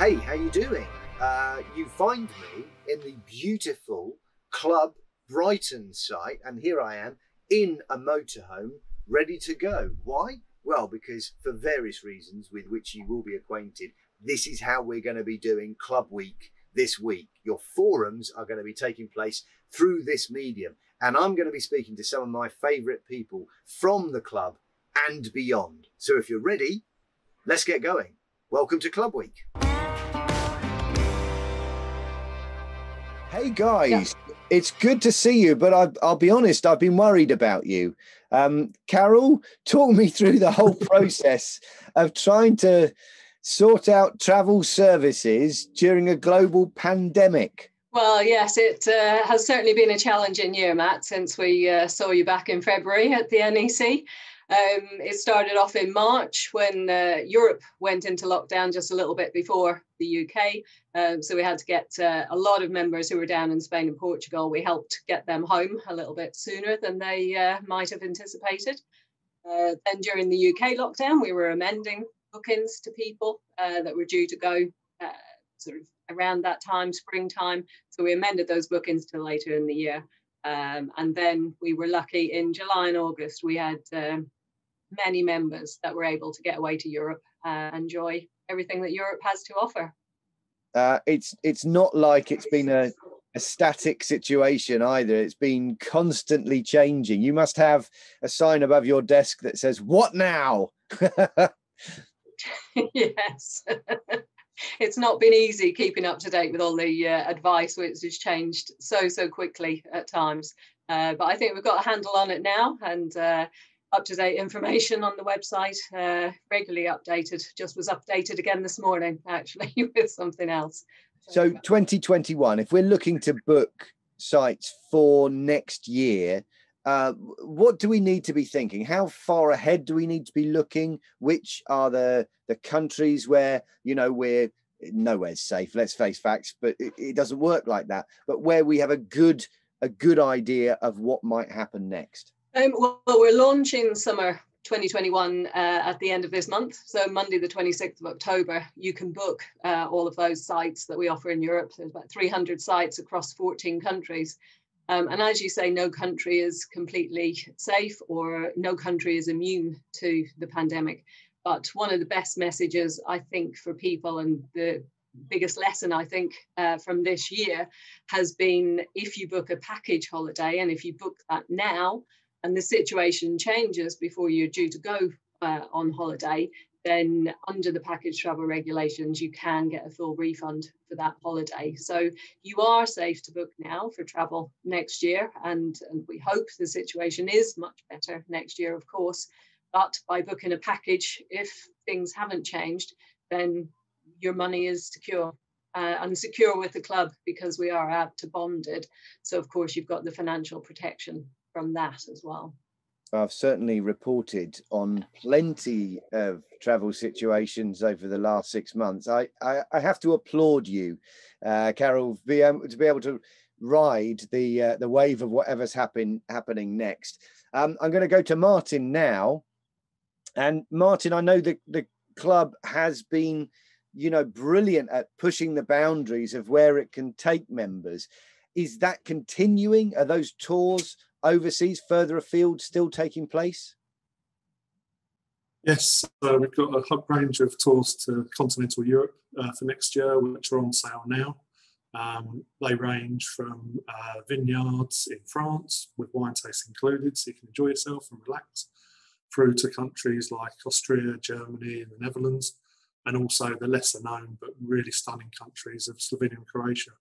Hey, how you doing? You find me in the beautiful Club Brighton site, and here I am in a motorhome ready to go. Why? Well, because for various reasons with which you will be acquainted, this is how we're going to be doing Club Week this week. Your forums are going to be taking place through this medium, and I'm going to be speaking to some of my favourite people from the club and beyond. So if you're ready, let's get going. Welcome to Club Week. Hey guys, It's good to see you, but I'll be honest, I've been worried about you. Carol, talk me through the whole process of trying to sort out travel services during a global pandemic. Well, yes, it has certainly been a challenging year, Matt, since we saw you back in February at the NEC. It started off in March when Europe went into lockdown just a little bit before the UK. So we had to get a lot of members who were down in Spain and Portugal. We helped get them home a little bit sooner than they might have anticipated. Then during the UK lockdown, we were amending bookings to people that were due to go sort of around that time, springtime. So we amended those bookings to later in the year. And then we were lucky in July and August, we had many members that were able to get away to Europe and enjoy everything that Europe has to offer. It's not like it's been a static situation either. It's been constantly changing. You must have a sign above your desk that says, "What now?" Yes. It's not been easy keeping up to date with all the advice, which has changed so quickly at times. But I think we've got a handle on it now, and up-to-date information on the website, regularly updated. Just was updated again this morning, actually, with something else. So 2021, if we're looking to book sites for next year, what do we need to be thinking? How far ahead do we need to be looking? Which are the countries where, we're nowhere's safe, let's face facts, but it doesn't work like that, but where we have a good idea of what might happen next? Well, we're launching summer 2021 at the end of this month. So Monday, the 26th of October, you can book all of those sites that we offer in Europe. There's about 300 sites across 14 countries. And as you say, no country is completely safe, or no country is immune to the pandemic. But one of the best messages, I think, for people, and the biggest lesson, I think, from this year has been, if you book a package holiday, and if you book that now, and the situation changes before you're due to go on holiday, then under the package travel regulations, you can get a full refund for that holiday. So you are safe to book now for travel next year. And we hope the situation is much better next year, of course. But by booking a package, if things haven't changed, then your money is secure. And secure with the club, because we are apt to bonded. So, of course, you've got the financial protection from that as well. I've certainly reported on plenty of travel situations over the last 6 months. I have to applaud you, Carol, to be able to ride the wave of whatever's happening next. I'm going to go to Martin now. And Martin, I know the club has been, brilliant at pushing the boundaries of where it can take members. Is that continuing? Are those tours overseas, further afield, still taking place? Yes, we've got a range of tours to continental Europe for next year, which are on sale now. They range from vineyards in France, with wine tasting included, so you can enjoy yourself and relax, through to countries like Austria, Germany, and the Netherlands, and also the lesser known but really stunning countries of Slovenia and Croatia.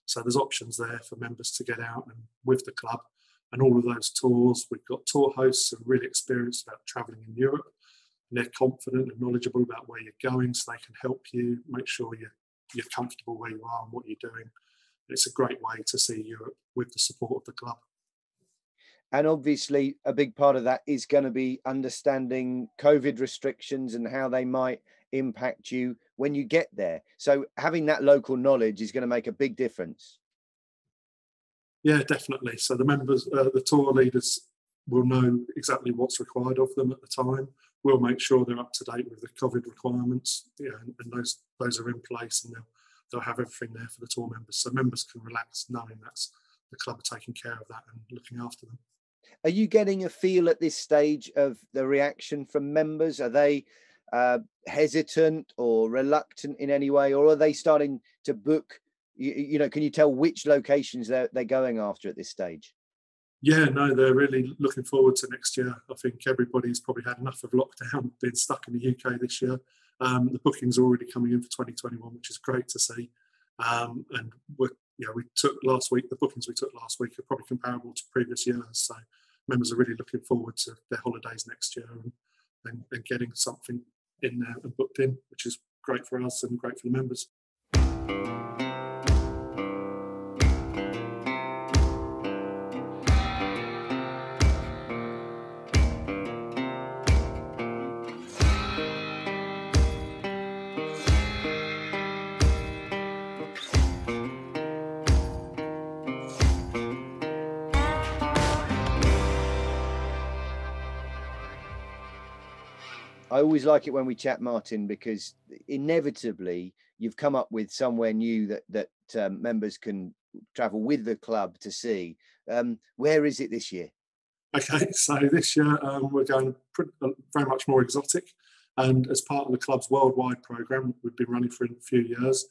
So there's options there for members to get out and with the club. And all of those tours, we've got tour hosts who are really experienced about travelling in Europe, and they're confident and knowledgeable about where you're going, so they can help you make sure you're comfortable where you are and what you're doing. It's a great way to see Europe with the support of the club. And obviously, a big part of that is going to be understanding COVID restrictions and how they might impact you when you get there. So having that local knowledge is going to make a big difference. Yeah, definitely. So the members, the tour leaders will know exactly what's required of them at the time. we'll make sure they're up to date with the COVID requirements, and those are in place, and they'll have everything there for the tour members, so members can relax knowing that's the club are taking care of that and looking after them. Are you getting a feel at this stage of the reaction from members? Are they hesitant or reluctant in any way, or are they starting to book? Can you tell which locations they're going after at this stage? Yeah, no, they're really looking forward to next year. I think everybody's probably had enough of lockdown, being stuck in the UK this year. The bookings are already coming in for 2021, which is great to see. And we took last week, the bookings we took last week are probably comparable to previous years. So members are really looking forward to their holidays next year and getting something in there and booked in, which is great for us and great for the members. I always like it when we chat, Martin, because inevitably you've come up with somewhere new that members can travel with the club to see. Where is it this year? Okay, so this year we're going very much more exotic, and as part of the club's worldwide programme, we've been running for a few years.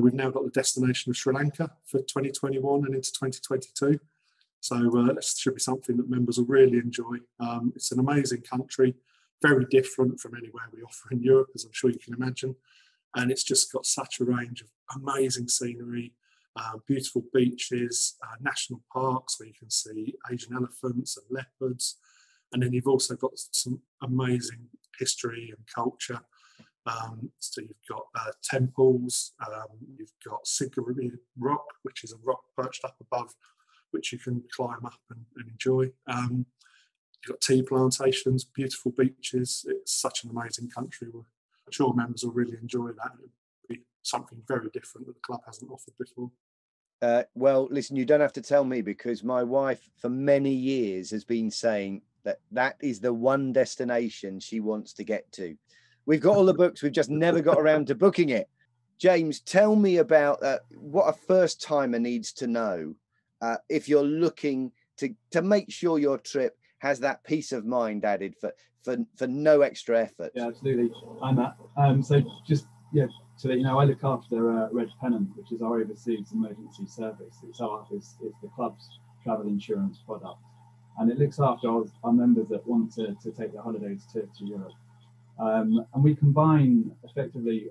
We've now got the destination of Sri Lanka for 2021 and into 2022. So this should be something that members will really enjoy. It's an amazing country, very different from anywhere we offer in Europe, as I'm sure you can imagine. And it's just got such a range of amazing scenery, beautiful beaches, national parks where you can see Asian elephants and leopards. And then you've also got some amazing history and culture. So you've got temples, you've got Sigurd Rock, which is a rock perched up above, which you can climb up and enjoy. You've got tea plantations, beautiful beaches. It's such an amazing country. I'm sure members will really enjoy that. It'll be something very different that the club hasn't offered before. Well, listen, you don't have to tell me, because my wife for many years has been saying that is the one destination she wants to get to. We've got all the books, we've just never got around to booking it. James, tell me about what a first timer needs to know if you're looking to make sure your trip has that peace of mind added for no extra effort. Yeah, absolutely. I'm Matt. So to let you know, I look after Red Pennant, which is our overseas emergency service. It's the club's travel insurance product, and it looks after our members that want to take their holidays to Europe. And we combine effectively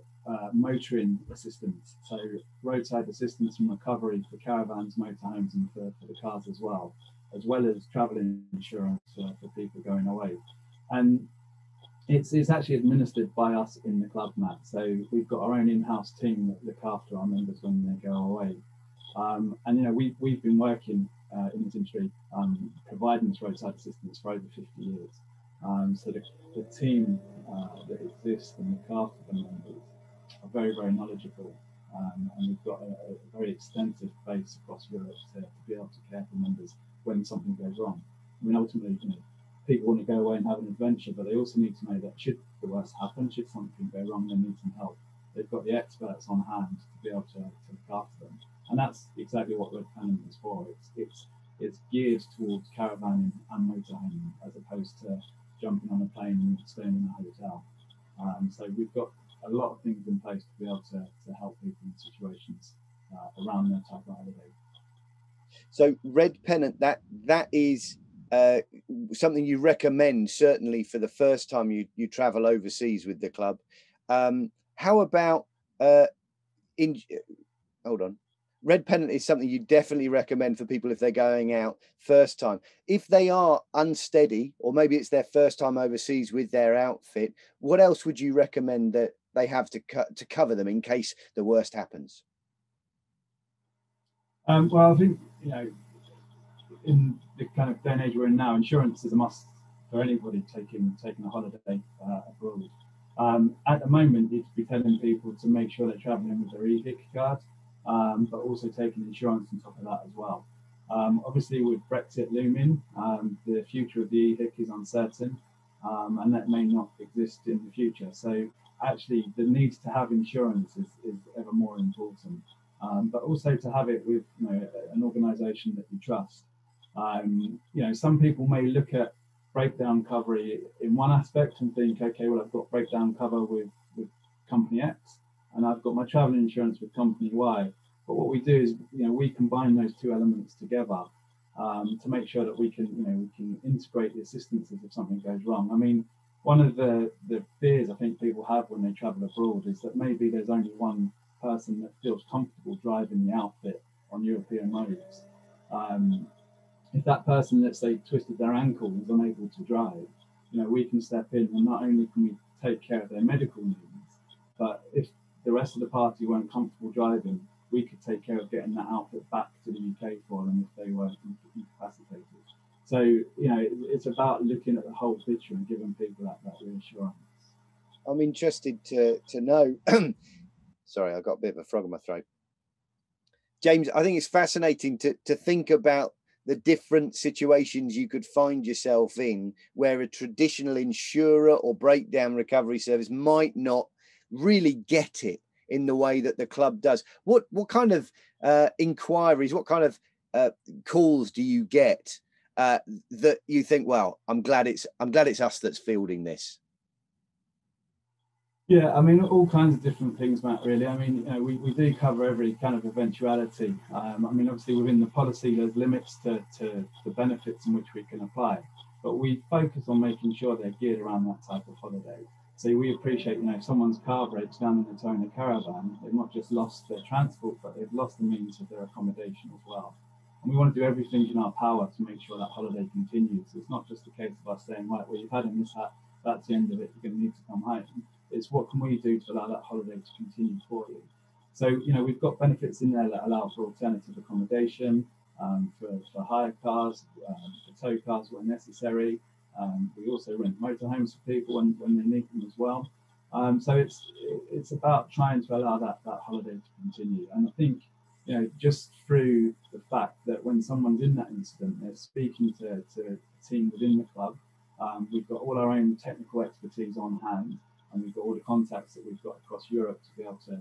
motoring assistance, so roadside assistance and recovery for caravans, motorhomes, and for the cars as well as travel insurance for people going away. And it's actually administered by us in the club, Matt. So we've got our own in-house team that look after our members when they go away. And we've been working in this industry providing this roadside assistance for over 50 years. So the team that exists and look after the members are very, very knowledgeable. And we've got a very extensive base across Europe to be able to care for members when something goes wrong. I mean, ultimately, people want to go away and have an adventure, but they also need to know that should the worst happen, should something go wrong, they need some help. They've got the experts on hand to be able to look after them. And that's exactly what Red Pennant is for. It's geared towards caravan and motorhome, as opposed to jumping on a plane and staying in a hotel. So we've got a lot of things in place to be able to help people in situations around their type of holiday. So Red Pennant, that is something you recommend, certainly for the first time you travel overseas with the club. How about hold on. Red Pennant is something you definitely recommend for people if they're going out first time. If they are unsteady, or maybe it's their first time overseas with their outfit, what else would you recommend that they have to cover them in case the worst happens? Well, I think, in the kind of day and age we're in now, insurance is a must for anybody taking a holiday abroad. At the moment, you'd be telling people to make sure they're traveling with their EHIC card, but also taking insurance on top of that as well. Obviously, with Brexit looming, the future of the EHIC is uncertain. and that may not exist in the future. So actually the need to have insurance is ever more important, but also to have it with an organisation that you trust. Some people may look at breakdown cover in one aspect and think, okay, well, I've got breakdown cover with company X and I've got my travel insurance with company Y. But what we do is, we combine those two elements together to make sure that we can integrate the assistances if something goes wrong. I mean, one of the fears I think people have when they travel abroad is that maybe there's only one person that feels comfortable driving the outfit on European roads. If that person, let's say, twisted their ankle and is unable to drive, we can step in, and not only can we take care of their medical needs, but if the rest of the party weren't comfortable driving, we could take care of getting that outfit back to the UK for them if they were incapacitated. So, it's about looking at the whole picture and giving people that reassurance. I'm interested to know. Sorry, I've got a bit of a frog in my throat. James, I think it's fascinating to think about the different situations you could find yourself in where a traditional insurer or breakdown recovery service might not really get it in the way that the club does. What kind of inquiries, what kind of calls do you get that you think, well, I'm glad it's us that's fielding this? Yeah, I mean, all kinds of different things, Matt, really. I mean, we do cover every kind of eventuality. I mean, obviously within the policy, there's limits to the benefits in which we can apply, but we focus on making sure they're geared around that type of holiday. So we appreciate, if someone's car breaks down and they're towing a caravan, they've not just lost their transport, but they've lost the means of their accommodation as well. And we want to do everything in our power to make sure that holiday continues. It's not just a case of us saying, right, well, you've had a mishap, that's the end of it, you're going to need to come home. It's what can we do to allow that holiday to continue for you. So, we've got benefits in there that allow for alternative accommodation, for hire cars, for tow cars where necessary. We also rent motorhomes for people when they need them as well. So it's about trying to allow that holiday to continue. And I think, just through the fact that when someone's in that incident, they're speaking to a team within the club. We've got all our own technical expertise on hand, and we've got all the contacts that we've got across Europe to be able to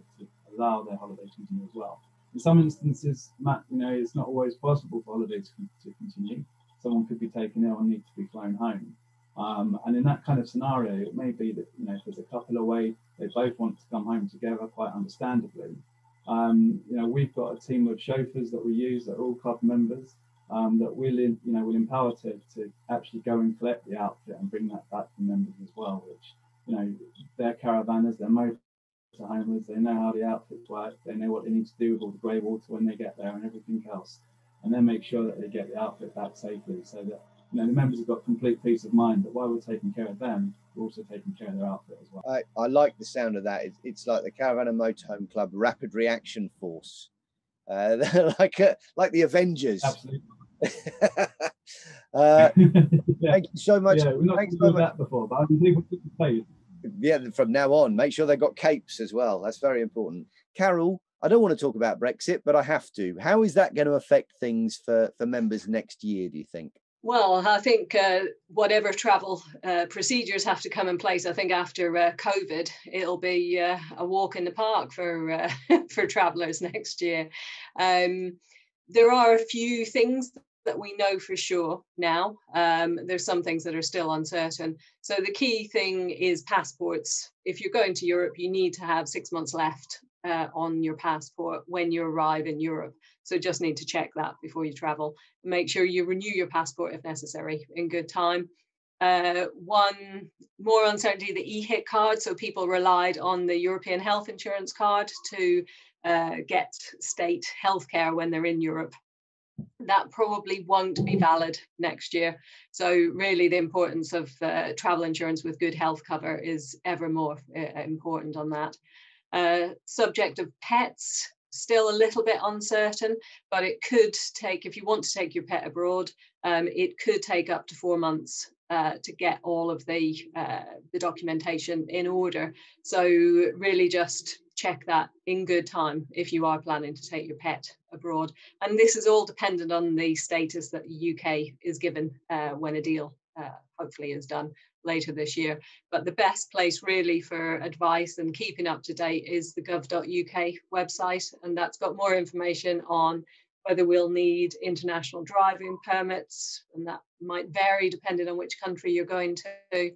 allow their holiday to continue as well. In some instances, Matt, it's not always possible for holidays to continue. Someone could be taken ill and need to be flown home. And in that kind of scenario, it may be that, if there's a couple away, they both want to come home together, quite understandably. We've got a team of chauffeurs that we use that are all club members that will empower to actually go and collect the outfit and bring that back to members as well, which, they're caravanners, they're motorhomers, they know how the outfits work, they know what they need to do with all the grey water when they get there and everything else, and then make sure that they get the outfit back safely so that the members have got complete peace of mind that while we're taking care of them, we're also taking care of their outfit as well. I like the sound of that. It's like the Caravan and Motorhome Club Rapid Reaction Force. They're like the Avengers. Absolutely. Thank you so much. Yeah, we've not done that before, but I think we could play. Yeah, from now on, make sure they've got capes as well. That's very important. Carol, I don't want to talk about Brexit, but I have to. How is that going to affect things for members next year, do you think? Well, I think whatever travel procedures have to come in place, I think after COVID, it'll be a walk in the park for travellers next year. There are a few things that we know for sure now. There's some things that are still uncertain. So the key thing is passports. If you're going to Europe, you need to have 6 months left on your passport when you arrive in Europe. So just need to check that before you travel. Make sure you renew your passport if necessary in good time. One more uncertainty, the EHIT card. So people relied on the European health insurance card to get state healthcare when they're in Europe. That probably won't be valid next year. So really the importance of travel insurance with good health cover is ever more important on that. Subject of pets, still a little bit uncertain, but it could take, if you want to take your pet abroad, it could take up to 4 months to get all of the documentation in order. So really just check that in good time if you are planning to take your pet abroad. And this is all dependent on the status that the UK is given when a deal hopefully is done later this year. But the best place really for advice and keeping up to date is the gov.uk website, and that's got more information on whether we'll need international driving permits, and that might vary depending on which country you're going to.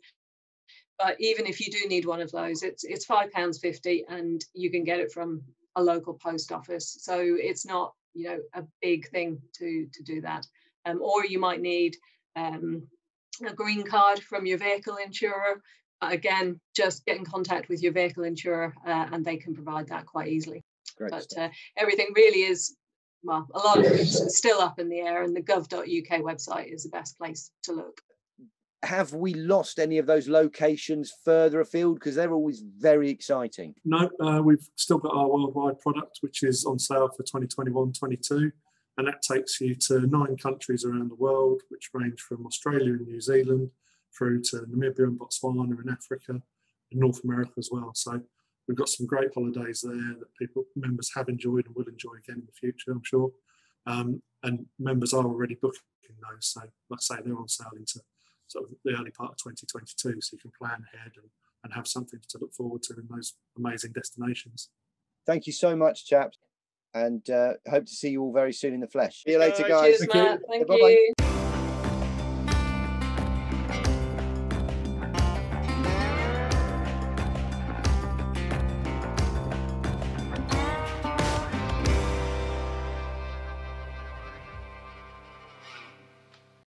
But even if you do need one of those, it's £5.50 and you can get it from a local post office. So it's not, you know, a big thing to do that. Or you might need a green card from your vehicle insurer. Again, just get in contact with your vehicle insurer and they can provide that quite easily. Great but stuff. Everything really is, well, a lot of it's still up in the air, and the gov.uk website is the best place to look. Have we lost any of those locations further afield? Because they're always very exciting. No, we've still got our worldwide product, which is on sale for 2021-22. And that takes you to 9 countries around the world, which range from Australia and New Zealand through to Namibia and Botswana and Africa and North America as well. So we've got some great holidays there that members have enjoyed and will enjoy again in the future, I'm sure. And members are already booking those. So like I say, they're on sale into sort of the early part of 2022. So you can plan ahead and have something to look forward to in those amazing destinations. Thank you so much, chaps. And hope to see you all very soon in the flesh. See you later, guys. Cheers, Matt. Thank Bye-bye. you.